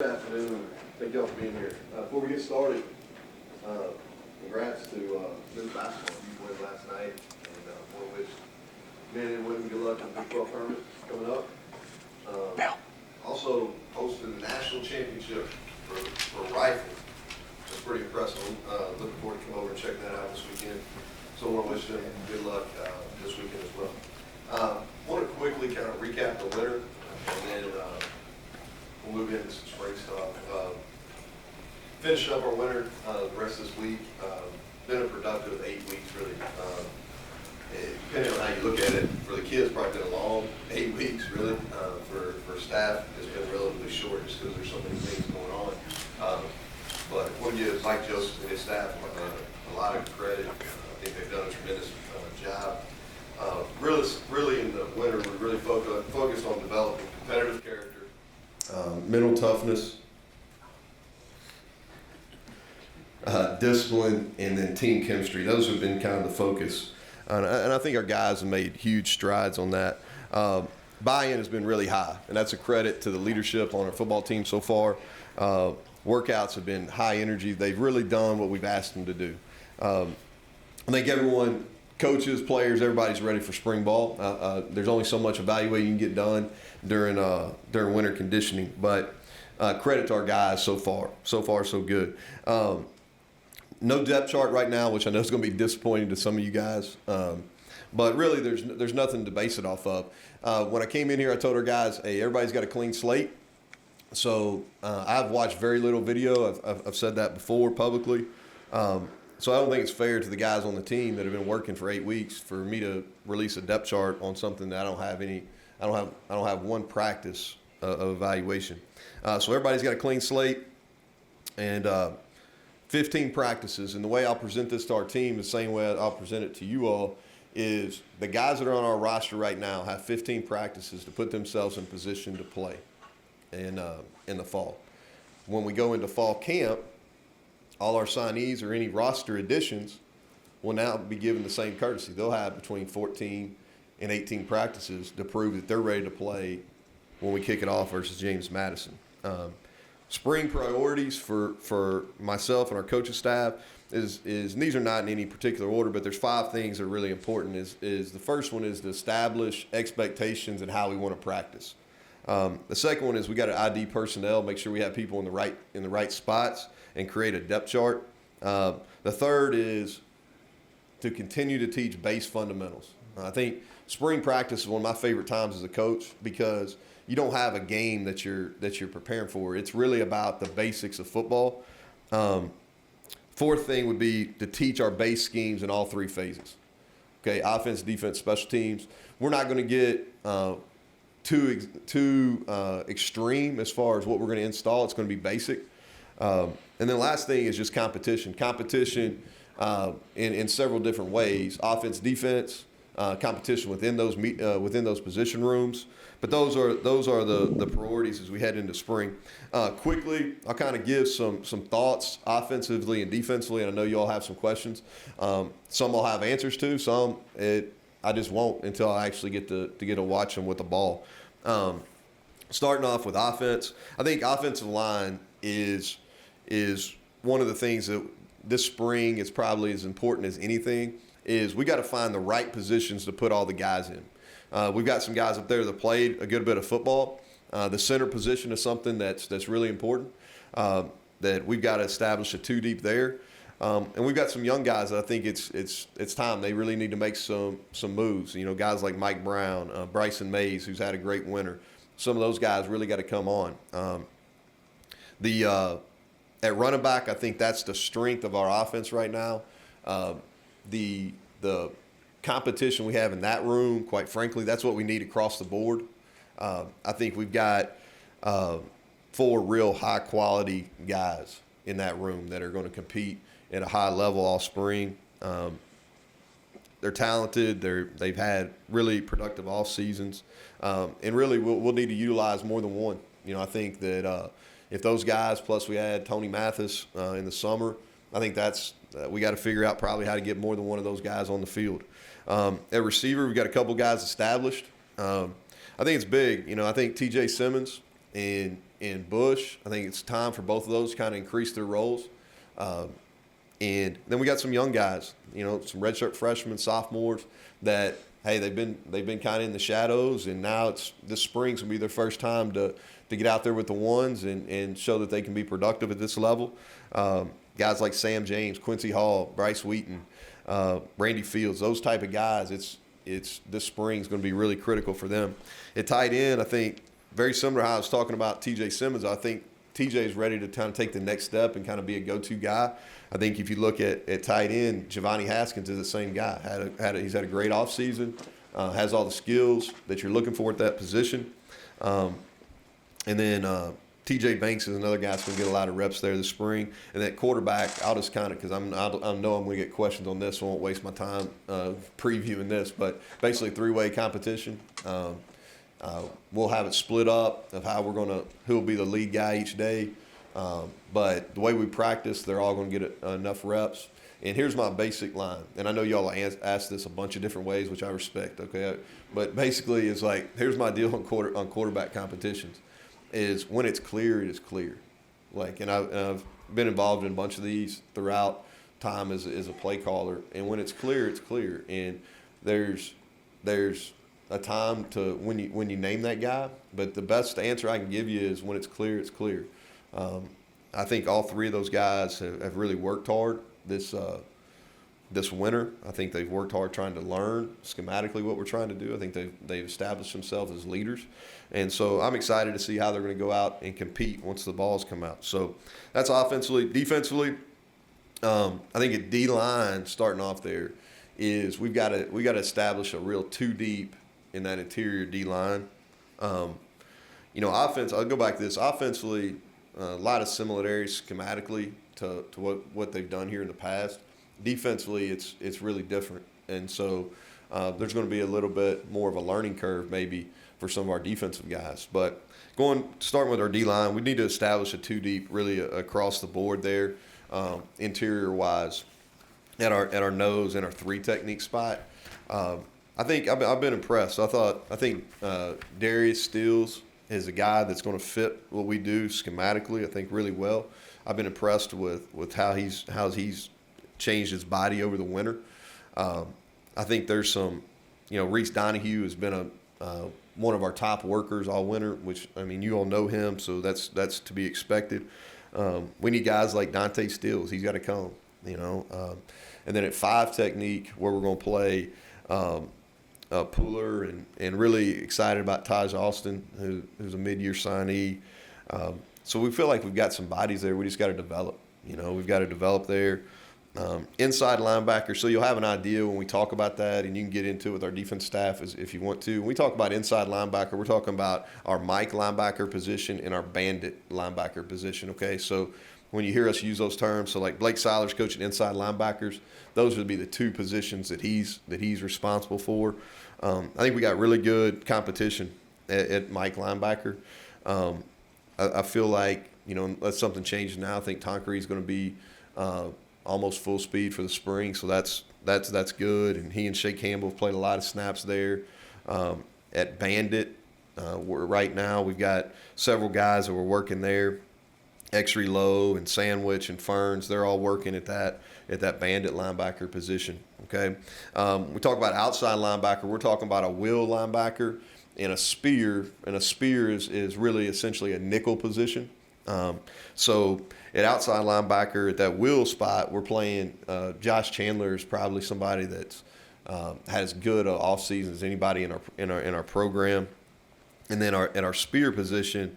Good afternoon. Thank y'all for being here. Before we get started, congrats to men's basketball. You won last night, and want to wish men and women good luck in the Big 12 tournament coming up. Also hosted the national championship for rifle. That's pretty impressive. Looking forward to come over and check that out this weekend. So I want to wish them good luck this weekend as well. Want to quickly kind of recap the winter, and then we'll move into some spring stuff. Finish up our winter the rest of this week. Been a productive 8 weeks, really. Depending on how you look at it, for the kids, probably been a long 8 weeks, really. For staff, it's been relatively short just because there's so many things going on. But I want to give Mike Joseph and his staff a lot of credit. I think they've done a tremendous job. Really in the winter, we really focused on developing competitive character, mental toughness, discipline, and then team chemistry. Those have been kind of the focus. And I think our guys have made huge strides on that. Buy-in has been really high, and that's a credit to the leadership on our football team so far. Workouts have been high energy. They've really done what we've asked them to do. I think everyone, coaches, players, everybody's ready for spring ball. There's only so much evaluating you can get done during winter conditioning, but credit to our guys so far. So far, so good. No depth chart right now, which I know is going to be disappointing to some of you guys. But really, there's nothing to base it off of. When I came in here, I told our guys, hey, everybody's got a clean slate. So I've watched very little video. I've said that before publicly. So I don't think it's fair to the guys on the team that have been working for 8 weeks for me to release a depth chart on something that I don't have one practice of evaluation. So everybody's got a clean slate and 15 practices. And the way I'll present this to our team, the same way I'll present it to you all, is the guys that are on our roster right now have 15 practices to put themselves in position to play in the fall. When we go into fall camp, all our signees or any roster additions will now be given the same courtesy. They'll have between 14 and 18 practices to prove that they're ready to play when we kick it off versus James Madison. Spring priorities for myself and our coaching staff is and these are not in any particular order, but there's 5 things that are really important. Is the first one is to establish expectations and how we want to practice. The second one is we got to ID personnel, make sure we have people in the right spots, and create a depth chart. The third is to continue to teach base fundamentals. I think spring practice is one of my favorite times as a coach because you don't have a game that you're preparing for. It's really about the basics of football. Fourth thing would be to teach our base schemes in all 3 phases. Okay, offense, defense, special teams. We're not going to get too extreme as far as what we're going to install. It's going to be basic. And then last thing is just competition. Competition in several different ways. Offense, defense, competition within those position rooms. But those are the priorities as we head into spring. Quickly, I'll kind of give some thoughts offensively and defensively, and I know you all have some questions. Some I'll have answers to. Some I just won't until I actually get to watch them with the ball. Starting off with offense, I think offensive line is one of the things that this spring is probably as important as anything. Is we got to find the right positions to put all the guys in. We've got some guys up there that played a good bit of football. The center position is something that's really important. That we've got to establish a 2 deep there. And we've got some young guys that I think it's time. They really need to make some moves. You know, guys like Mike Brown, Bryson Mays, who's had a great winter. Some of those guys really got to come on. At running back, I think that's the strength of our offense right now. The competition we have in that room, quite frankly, that's what we need across the board. I think we've got 4 real high-quality guys in that room that are going to compete at a high level all spring. They're talented. They've had really productive off seasons, and really we'll need to utilize more than one. You know, I think that if those guys plus we add Tony Mathis in the summer, I think that's we got to figure out probably how to get more than one of those guys on the field. At receiver, we've got a couple guys established. I think it's big. You know, I think T.J. Simmons and and Bush. I think it's time for both of those to kind of increase their roles. And then we got some young guys, some redshirt freshmen, sophomores that, hey, they've been kind of in the shadows, and now this spring's gonna be their first time to get out there with the ones and show that they can be productive at this level. Guys like Sam James, Quincy Hall, Bryce Wheaton, Randy Fields, those type of guys. It's this spring's going to be really critical for them. At tight end, I think very similar to how I was talking about T.J. Simmons. I think T.J. is ready to kind of take the next step and kind of be a go-to guy. I think if you look at tight end, Giovanni Haskins is the same guy. He's had a great offseason, has all the skills that you're looking for at that position. And then T.J. Banks is another guy that's going to get a lot of reps there this spring. And that quarterback, I'll just kind of, because I know I'm going to get questions on this, so I won't waste my time previewing this. But basically, three-way competition. We'll have it split up of who will be the lead guy each day. But the way we practice, they're all going to get enough reps. And here's my basic line. And I know y'all asked this a bunch of different ways, which I respect, okay? But basically, it's like, here's my deal on quarterback competitions. Is when it's clear, it is clear. And I've been involved in a bunch of these throughout time as a play caller. And when it's clear, it's clear. And there's a time to when you name that guy. But the best answer I can give you is when it's clear, it's clear. I think all three of those guys have really worked hard this winter. I think they've worked hard trying to learn schematically what we're trying to do. I think they've established themselves as leaders. And so I'm excited to see how they're going to go out and compete once the balls come out. So that's offensively. Defensively, I think at D-line, starting off there, is we got to establish a real two deep in that interior D-line. Offense, I'll go back to this. Offensively, a lot of similarities schematically to what they've done here in the past. Defensively, it's really different. And so there's going to be a little bit more of a learning curve maybe for some of our defensive guys. But starting with our D-line, we need to establish a two deep really across the board there, interior-wise, at our nose and our three technique spot. I think I've been impressed. I think Darius Steele is a guy that's going to fit what we do schematically, I think, really well. I've been impressed with how he's changed his body over the winter. I think there's some, Reese Donahue has been one of our top workers all winter, which, I mean, you all know him, so that's to be expected. We need guys like Dante Stills. He's got to come, And then at 5 technique, where we're going to play Pooler and really excited about Taj Austin, who's a mid-year signee. So we feel like we've got some bodies there. We just got to develop. We've got to develop there. Inside linebacker, so you'll have an idea when we talk about that, and you can get into it with our defense staff if you want to. When we talk about inside linebacker, we're talking about our Mike linebacker position and our bandit linebacker position, okay? So when you hear us use those terms, so like Blake Seiler's coaching inside linebackers, those would be the two positions that he's responsible for. I think we got really good competition at Mike linebacker. I feel like, unless something changes now, I think Tonkery's going to be almost full speed for the spring, so that's good. And he and Shea Campbell have played a lot of snaps there. At Bandit, right now we've got several guys that were working there. Exree Lowe and Sandwich and Ferns, they're all working at that Bandit linebacker position. Okay, we talk about outside linebacker. We're talking about a will linebacker and a spear, and a spear is really essentially a nickel position. So at outside linebacker, at that will spot, we're playing Josh Chandler is probably somebody that's has good off season as anybody in our program. And then at our spear position,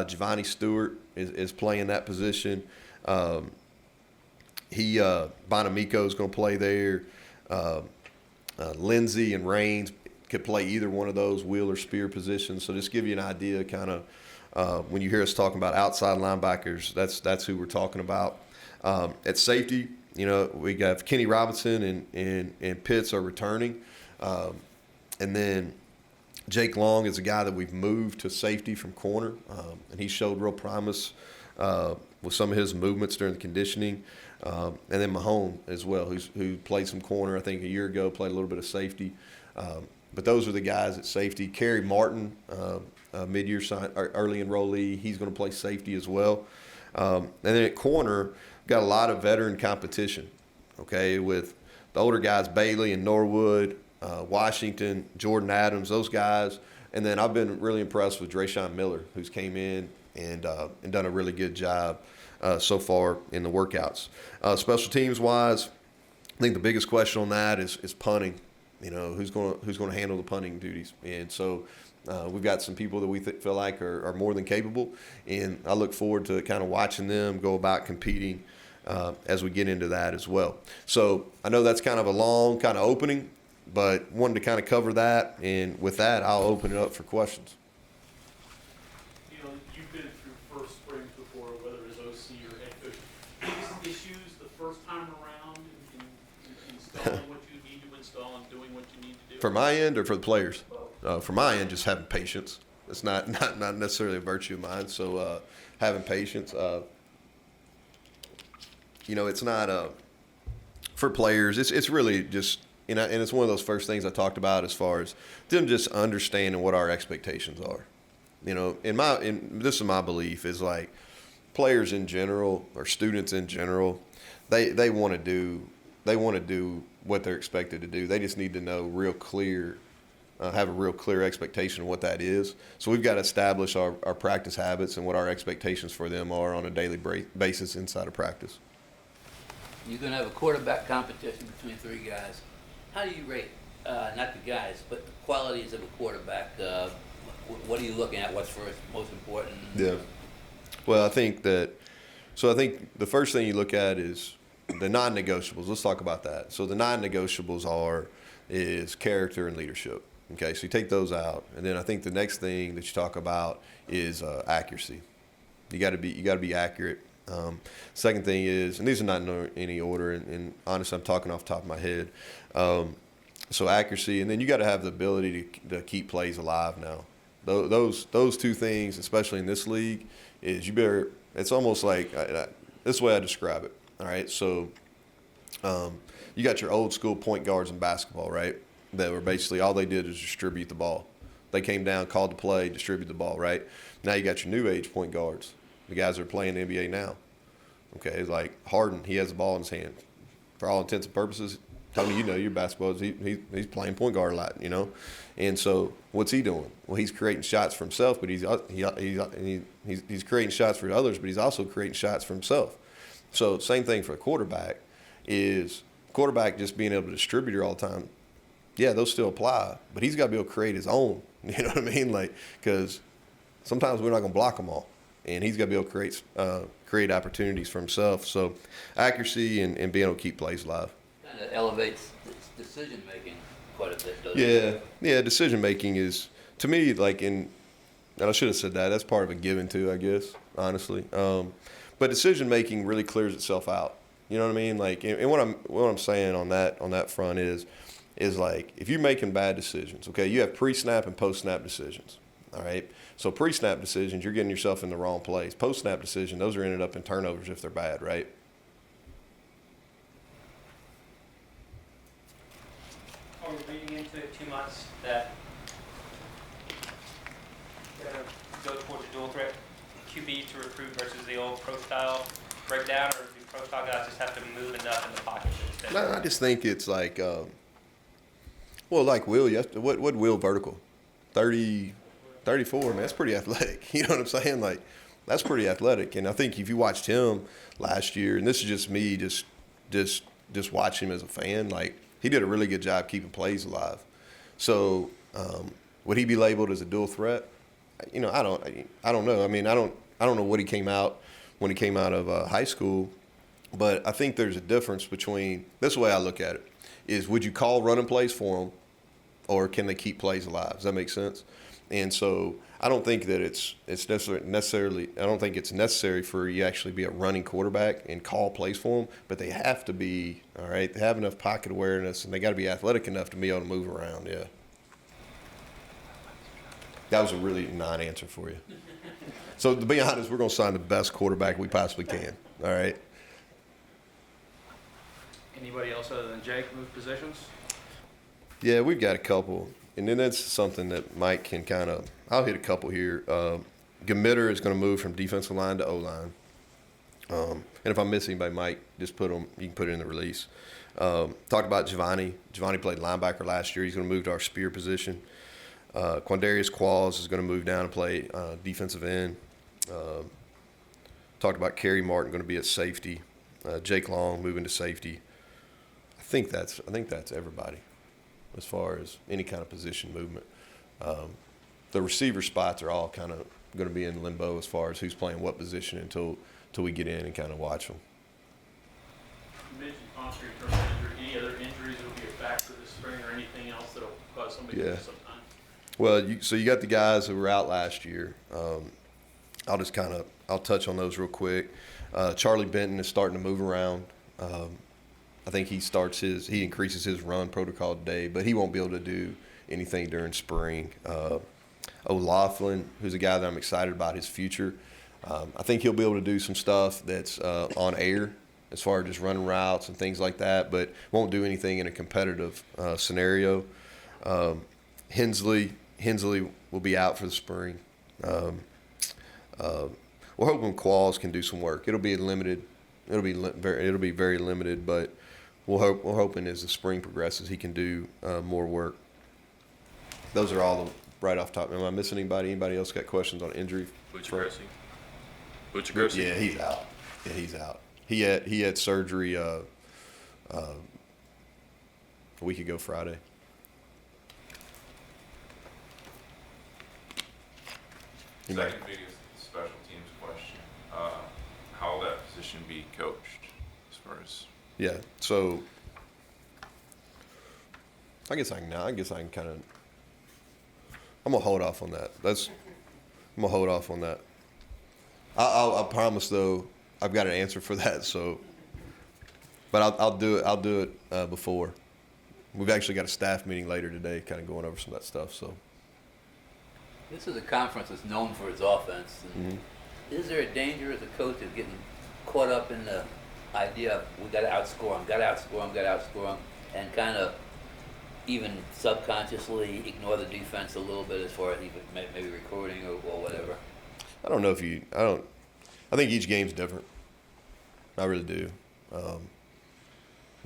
Giovanni Stewart is playing that position. Bonamico is going to play there. Lindsey and Raines could play either one of those wheel or spear positions. So just give you an idea, kind of. When you hear us talking about outside linebackers, that's who we're talking about. At safety, we got Kenny Robinson and Pitts are returning. And then Jake Long is a guy that we've moved to safety from corner, and he showed real promise with some of his movements during the conditioning. And then Mahone as well, who played some corner, I think, a year ago, played a little bit of safety. But those are the guys at safety. Kerry Martin mid-year early enrollee. He's going to play safety as well. And then at corner, got a lot of veteran competition, okay, with the older guys, Bailey and Norwood, Washington, Jordan Adams, those guys. And then I've been really impressed with Drayshawn Miller, who's came in and done a really good job so far in the workouts. Special teams-wise, I think the biggest question on that is punting. Who's going to handle the punting duties? And so we've got some people that we feel like are more than capable, and I look forward to kind of watching them go about competing as we get into that as well. So I know that's kind of a long kind of opening, but wanted to kind of cover that, and with that, I'll open it up for questions. You've been through first springs before, whether it's OC or head coach. Biggest issues the first time around in installing what you need to install and doing what you need to do? For my end or for the players? For my end, just having patience. It's not necessarily a virtue of mine. So having patience. It's not for players. It's really just and it's one of those first things I talked about as far as them just understanding what our expectations are. This is my belief is like players in general or students in general, they want to do what they're expected to do. They just need to know have a real clear expectation of what that is. So we've got to establish our practice habits and what our expectations for them are on a daily basis inside of practice. You're going to have a quarterback competition between three guys. How do you rate, not the guys, but the qualities of a quarterback? What are you looking at? What's first, most important? Yeah. Well, I think the first thing you look at is the non-negotiables. Let's talk about that. So the non-negotiables is character and leadership. Okay, so you take those out, and then I think the next thing that you talk about is accuracy. You got to be accurate. Second thing is, and these are not in any order, and honestly, I'm talking off the top of my head. So accuracy, and then you got to have the ability to keep plays alive now. Those two things, especially in this league, is you better. It's almost like this is the way I describe it. All right, so you got your old school point guards in basketball, right? That were basically all they did is distribute the ball. They came down, called the play, distributed the ball, right? Now you got your new age point guards, the guys that are playing the NBA now. Okay, it's like Harden, he has the ball in his hand. For all intents and purposes, Tony, your basketball, he's playing point guard a lot, And so what's he doing? Well, he's creating shots for himself, but he's creating shots for others, but he's also creating shots for himself. So same thing for a quarterback is just being able to distribute all the time. Yeah, those still apply, but he's got to be able to create his own. You know what I mean? Like, because sometimes we're not going to block them all, and he's got to be able to create opportunities for himself. So accuracy and being able to keep plays alive. Kind of elevates decision making quite a bit, doesn't it? Yeah. Decision making is, to me, like and I should have said that. That's part of a given too, I guess, honestly. But decision making really clears itself out. You know what I mean? Like, and what I'm saying on that front is like if you're making bad decisions, okay, you have pre-snap and post-snap decisions. All right. So pre-snap decisions, you're getting yourself in the wrong place. Post-snap decision, those are ended up in turnovers if they're bad, right? Are we reading into it too much that we're going to go towards a dual threat QB to recruit versus the old pro style breakdown, or do pro style guys just have to move enough in the pocket? No, I just think it's like, like Will, what Will vertical? 30, 34, man, that's pretty athletic. You know what I'm saying? Like, that's pretty athletic. And I think if you watched him last year, and this is just me just watching him as a fan, like, he did a really good job keeping plays alive. So would he be labeled as a dual threat? I don't know. I mean, I don't know what he came out when he came out of high school, but I think there's a difference between this way I look at it is would you call running plays for them, or can they keep plays alive? Does that make sense? And so I don't think that it's necessarily. I don't think it's necessary for you actually be a running quarterback and call plays for them, but they have to be all right. They have enough pocket awareness, and they got to be athletic enough to be able to move around. Yeah. That was a really non-answer for you. So to be honest, we're going to sign the best quarterback we possibly can. All right. Anybody else other than Jake move positions? Yeah, we've got a couple. and then that's something that Mike can kind of. I'll hit a couple here. Gamitter is going to move from defensive line to O line. And if I miss anybody, Mike, just put them. You can put it in the release. Talked about Giovanni. Giovanni played linebacker last year. He's going to move to our spear position. Quandarius Qualls is going to move down and play defensive end. Talked about Kerry Martin going to be at safety. Jake Long moving to safety. I think that's everybody as far as any kind of position movement. The receiver spots are all kind of going to be in limbo as far as who's playing what position until we get in and kind of watch them. You mentioned concrete in terms of injury. Any other injuries that will be a factor this spring or anything else that will cause somebody to miss some time? Well, so you got the guys who were out last year. I'll touch on those real quick. Charlie Benton is starting to move around. I think he increases his run protocol today, but he won't be able to do anything during spring. O'Laughlin, who's a guy that I'm excited about his future. I think he'll be able to do some stuff that's on air as far as just running routes and things like that, but won't do anything in a competitive scenario. Hensley will be out for the spring. We're hoping Qualls can do some work. It'll be limited. It'll be very limited, but we're hoping as the spring progresses he can do more work. Those are all right off top. Am I missing anybody? Anybody else got questions on injury? Butcher Grossi? Yeah, he's out. He had surgery a week ago Friday. Anybody? Second biggest special teams question. How will that position be coached as far as? Yeah. So I guess I can kind of. I'm gonna hold off on that. I'm gonna hold off on that. I promise though, I've got an answer for that. So, but I'll do it before. We've actually got a staff meeting later today, kind of going over some of that stuff. So. This is a conference that's known for its offense. And Mm-hmm. Is there a danger as a coach of getting caught up in the idea of we got to outscore them, and kind of even subconsciously ignore the defense a little bit as far as even maybe recruiting or whatever? I think each game's different. I really do. And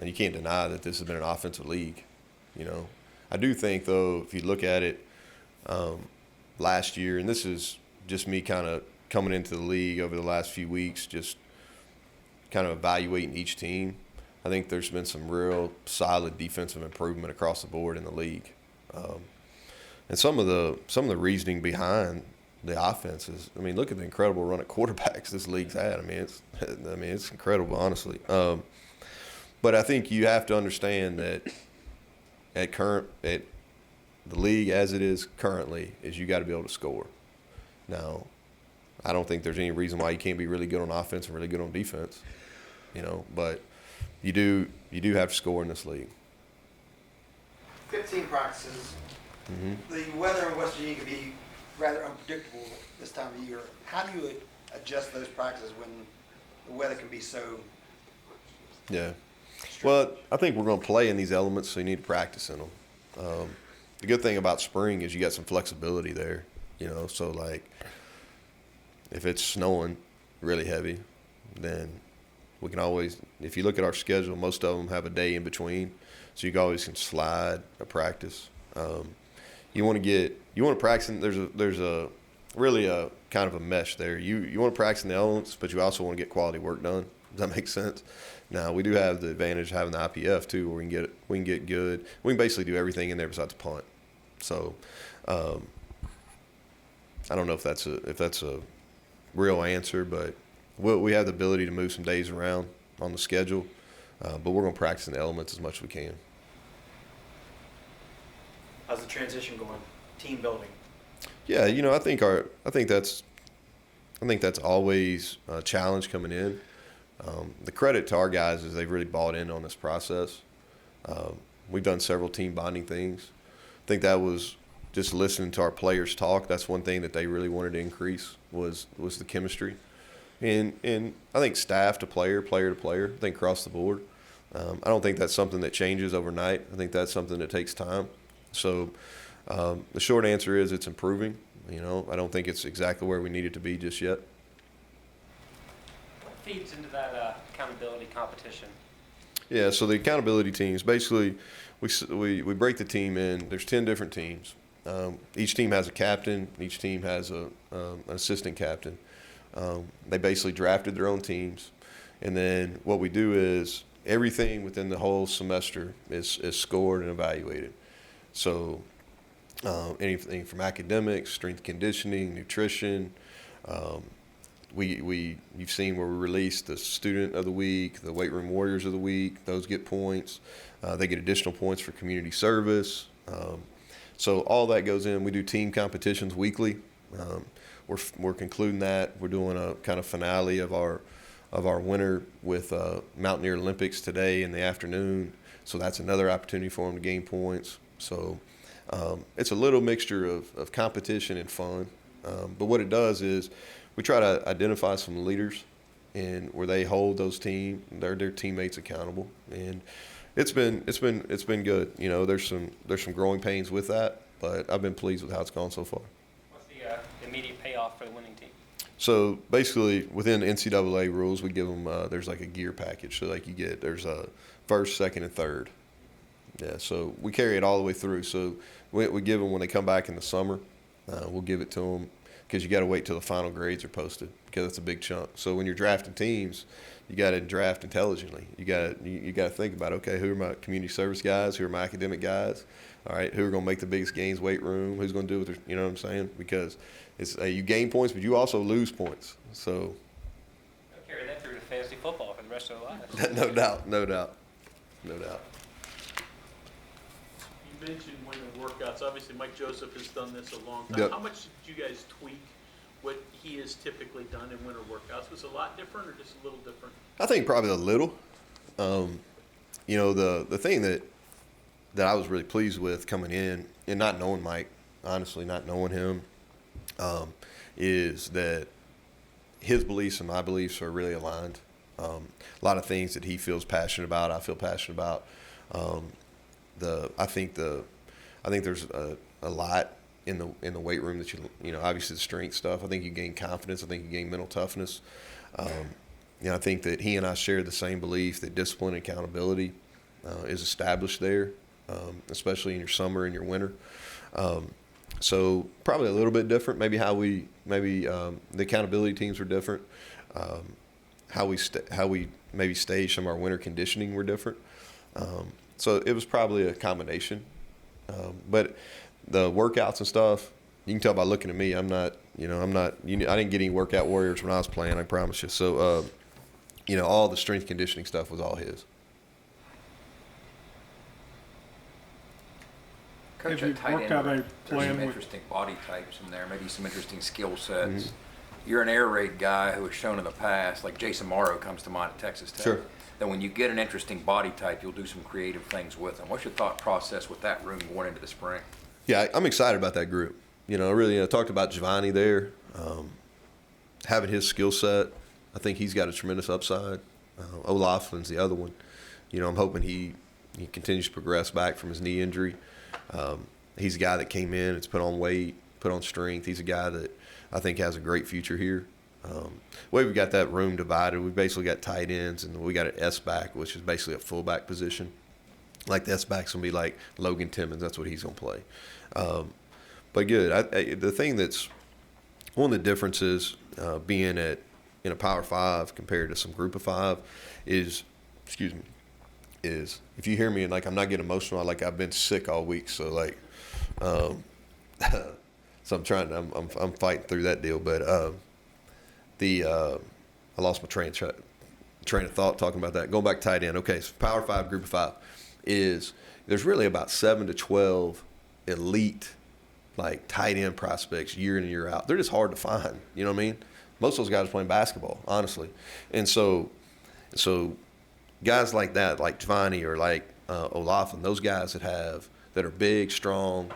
you can't deny that this has been an offensive league. You know, I do think though, if you look at it, last year, and this is just me kind of coming into the league over the last few weeks, just kind of evaluating each team. I think there's been some real solid defensive improvement across the board in the league, and some of the reasoning behind the offense is, I mean, look at the incredible run of quarterbacks this league's had. I mean, it's incredible, honestly. But I think you have to understand that at the league as it is currently is you got to be able to score. Now, I don't think there's any reason why you can't be really good on offense and really good on defense, you know, but you do have to score in this league. 15 practices. Mm-hmm. The weather in West Virginia can be rather unpredictable this time of year. How do you adjust those practices when the weather can be so? Yeah. Well, I think we're going to play in these elements, so you need to practice in them. The good thing about spring is you got some flexibility there, you know. So, like, if it's snowing really heavy, then we can always – if you look at our schedule, most of them have a day in between, so you always can slide a practice. You want to practice – there's a really a kind of a mesh there. You want to practice in the elements, but you also want to get quality work done. Does that make sense? Now, we do have the advantage of having the IPF too, where we can get good. We can basically do everything in there besides punt. So, I don't know if that's a real answer, but we have the ability to move some days around on the schedule. But we're going to practice in the elements as much as we can. How's the transition going? Team building. Yeah, you know, I think that's always a challenge coming in. The credit to our guys is they've really bought in on this process. We've done several team bonding things. I think that was just listening to our players talk. That's one thing that they really wanted to increase was the chemistry. And I think staff to player to player, I think across the board. I don't think that's something that changes overnight. I think that's something that takes time. So The short answer is it's improving. You know, I don't think it's exactly where we need it to be just yet. What feeds into that accountability competition? Yeah, so the accountability teams, basically, we break the team in. There's 10 different teams. Each team has a captain. Each team has an assistant captain. They basically drafted their own teams. And then what we do is everything within the whole semester is scored and evaluated. So anything from academics, strength conditioning, nutrition. You've seen where we released the student of the week, the weight room warriors of the week. Those get points. They get additional points for community service. So all that goes in. We do team competitions weekly. We're concluding that. We're doing a kind of finale of our winter with Mountaineer Olympics today in the afternoon. So that's another opportunity for them to gain points. So it's a little mixture of competition and fun. But what it does is we try to identify some leaders and where they hold those their teammates accountable. And it's been good. You know, there's some growing pains with that, but I've been pleased with how it's gone so far. What's the immediate payoff for the winning team? So basically, within NCAA rules, we give them there's like a gear package. So like there's a first, second, and third. Yeah. So we carry it all the way through. So we give them when they come back in the summer. We'll give it to them because you got to wait till the final grades are posted because that's a big chunk. So when you're drafting teams, you got to draft intelligently. You got to think about, okay, who are my community service guys? Who are my academic guys? All right, who are going to make the biggest gains weight room? Who's going to do what you know what I'm saying? Because it's you gain points, but you also lose points. So They'll carry that through to fantasy football for the rest of their lives. no doubt. You mentioned winter workouts. Obviously, Mike Joseph has done this a long time. Yep. How much did you guys tweak what he has typically done in winter workouts? Was it a lot different or just a little different? I think probably a little. You know, the thing that I was really pleased with coming in and not knowing Mike, honestly, not knowing him, is that his beliefs and my beliefs are really aligned. A lot of things that he feels passionate about, I feel passionate about. I think there's a lot in the weight room that you know, obviously the strength stuff. I think you gain confidence. I think you gain mental toughness. You know, I think that he and I share the same belief that discipline and accountability is established there, especially in your summer and your winter. So probably a little bit different. Maybe the accountability teams were different. How we maybe stage some of our winter conditioning were different. So it was probably a combination. But the workouts and stuff, you can tell by looking at me, I didn't get any workout warriors when I was playing, I promise you. So, you know, all the strength conditioning stuff was all his. Coach, Have you at tight worked end, out a there's plan some with- interesting body types in there, maybe some interesting skill sets. You're an air raid guy who has shown in the past, like Jason Morrow comes to mind at Texas Tech. Sure. That when you get an interesting body type, you'll do some creative things with them. What's your thought process with that room going into the spring? Yeah, I'm excited about that group. You know, really, I talked about Giovanni there, having his skill set. I think he's got a tremendous upside. O'Loughlin's the other one. You know, I'm hoping he continues to progress back from his knee injury. He's a guy that came in, it's put on weight, put on strength. He's a guy that I think has a great future here. The way we've got that room divided, we've basically got tight ends, and we got an S-back, which is basically a fullback position. Like the S-back's going to be like Logan Timmons. That's what he's going to play. But good. The thing that's one of the differences being in a Power 5 compared to some Group of 5 is if you hear me and like I'm not getting emotional, like I've been sick all week, so like so I'm fighting through that deal. But I lost my train of thought talking about that. Going back to tight end. Okay, so Power 5, Group of 5 is there's really about 7 to 12 elite like tight end prospects year in and year out. They're just hard to find. You know what I mean? Most of those guys are playing basketball, honestly. And so guys like that, like Giovanni or like O'Loughlin, those guys that are big, strong,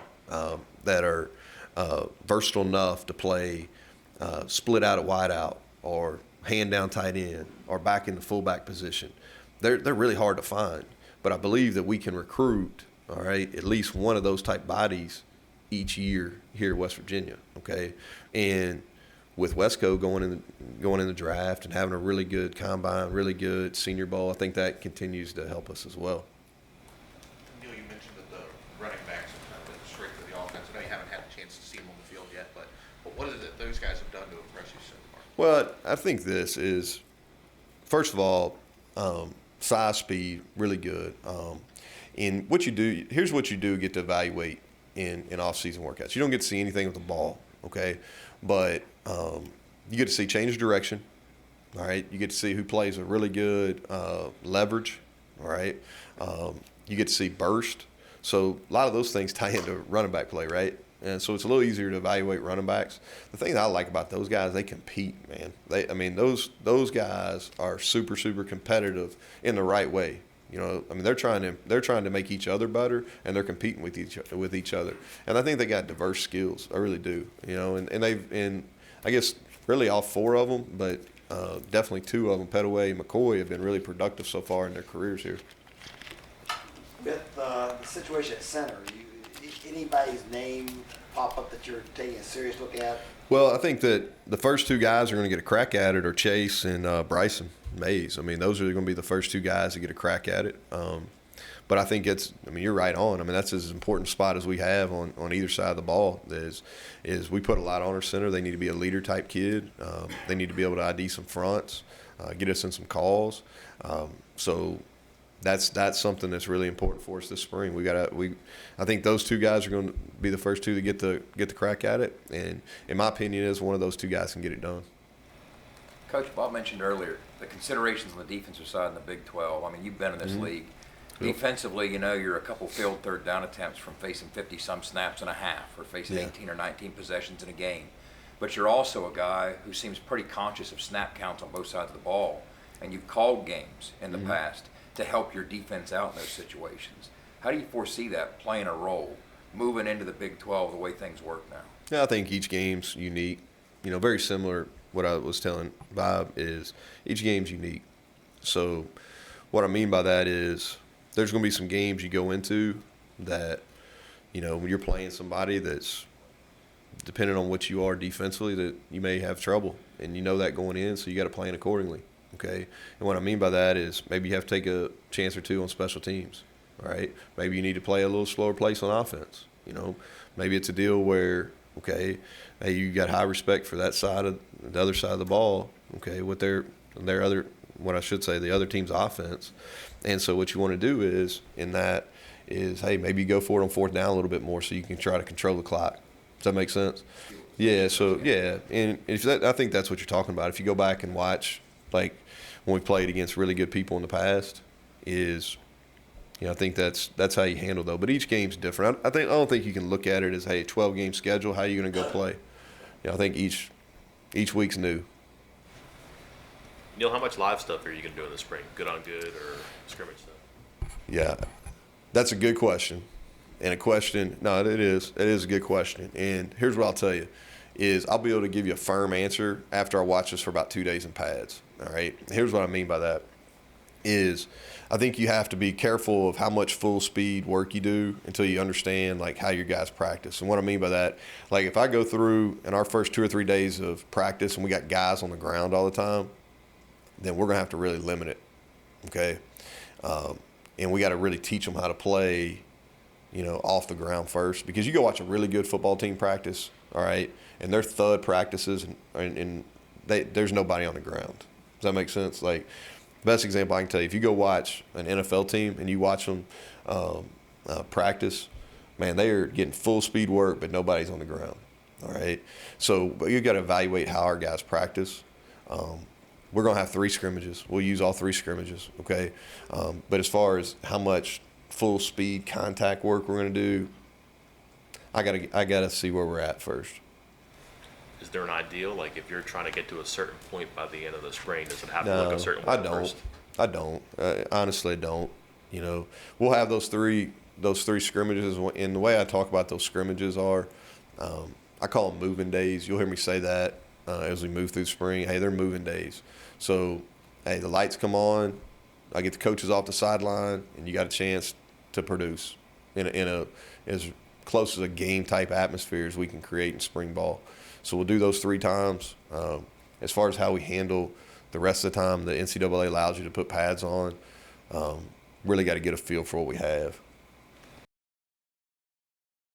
that are versatile enough to play split out at wide out or hand down tight end or back in the fullback position. They're really hard to find. But I believe that we can recruit, all right, at least one of those type bodies each year here at West Virginia, okay? And with Westco going in the draft and having a really good combine, really good Senior Bowl, I think that continues to help us as well. Neal, you mentioned that the running backs have kind of been the strength of the offense. I know you haven't had a chance to see them on the field yet, but what is it that those guys have done to impress you so far? Well, I think this is, first of all, size, speed, really good. And what you do, here's what you do get to evaluate in off-season workouts. You don't get to see anything with the ball, okay? But you get to see change of direction, all right? You get to see who plays a really good leverage, all right? You get to see burst. So a lot of those things tie into running back play, right? And so it's a little easier to evaluate running backs. The thing that I like about those guys, they compete, man. Those guys are super, super competitive in the right way. You know, I mean, they're trying to make each other better, and they're competing with each other. And I think they got diverse skills. I really do. You know, and I guess really all four of them, but definitely two of them, Petaway and McCoy, have been really productive so far in their careers here. With the situation at center, anybody's name pop up that you're taking a serious look at? Well, I think that the first two guys are going to get a crack at it are Chase and Bryson Mays. I mean, those are going to be the first two guys to get a crack at it. But I think you're right on. I mean, that's as important spot as we have on either side of the ball is we put a lot on our center. They need to be a leader type kid. They need to be able to ID some fronts, get us in some calls. So that's something that's really important for us this spring. I think those two guys are going to be the first two to get the crack at it. And in my opinion, is one of those two guys can get it done. Coach, Bob mentioned earlier the considerations on the defensive side in the Big 12. I mean, you've been in this league. Yep. Defensively, you know, you're a couple failed third down attempts from facing 50-some snaps and a half or facing 18 or 19 possessions in a game. But you're also a guy who seems pretty conscious of snap counts on both sides of the ball. And you've called games in the past to help your defense out in those situations. How do you foresee that playing a role moving into the Big 12 the way things work now? Yeah, I think each game's unique. You know, very similar. What I was telling Bob is each game's unique. So what I mean by that is there's going to be some games you go into that, you know, when you're playing somebody that's depending on what you are defensively, that you may have trouble. And you know that going in, so you got to plan accordingly. Okay, and what I mean by that is maybe you have to take a chance or two on special teams, all right? Maybe you need to play a little slower pace on offense, you know? Maybe it's a deal where, okay, hey, you got high respect for that side of the other side of the ball, okay, with the other team's offense. And so what you want to do is, hey, maybe you go for it on fourth down a little bit more so you can try to control the clock. Does that make sense? Yeah, so, yeah, and I think that's what you're talking about. If you go back and watch, like when we played against really good people in the past, I think that's how you handle though. But each game's different. I don't think you can look at it as, hey, 12-game schedule. How are you going to go play? I think each week's new. Neal, how much live stuff are you going to do in the spring? Good on good or scrimmage stuff? Yeah, that's a good question. And it is a good question. And here's what I'll tell you is I'll be able to give you a firm answer after I watch this for about 2 days in pads. All right. Here's what I mean by that is I think you have to be careful of how much full speed work you do until you understand like how your guys practice. And what I mean by that, like if I go through in our first 2 or 3 days of practice and we got guys on the ground all the time, then we're going to have to really limit it. Okay. And we got to really teach them how to play, off the ground first, because you go watch a really good football team practice. All right. And their thud practices and there's nobody on the ground. Does that make sense? Like, best example I can tell you, if you go watch an NFL team and you watch them practice, man, they are getting full speed work, but nobody's on the ground. All right. So you got to evaluate how our guys practice. We're going to have 3 scrimmages. We'll use all 3 scrimmages. Okay. But as far as how much full speed contact work we're going to do, I gotta see where we're at first. Is there an ideal, like if you're trying to get to a certain point by the end of the spring, does it have to look a certain way first? I don't. Honestly, I don't. We'll have those three scrimmages, and the way I talk about those scrimmages are, I call them moving days. You'll hear me say that as we move through spring. Hey, they're moving days. So, hey, the lights come on, I get the coaches off the sideline, and you got a chance to produce in a as close as a game type atmosphere as we can create in spring ball. So we'll do those 3 times. As far as how we handle the rest of the time, the NCAA allows you to put pads on. Really got to get a feel for what we have.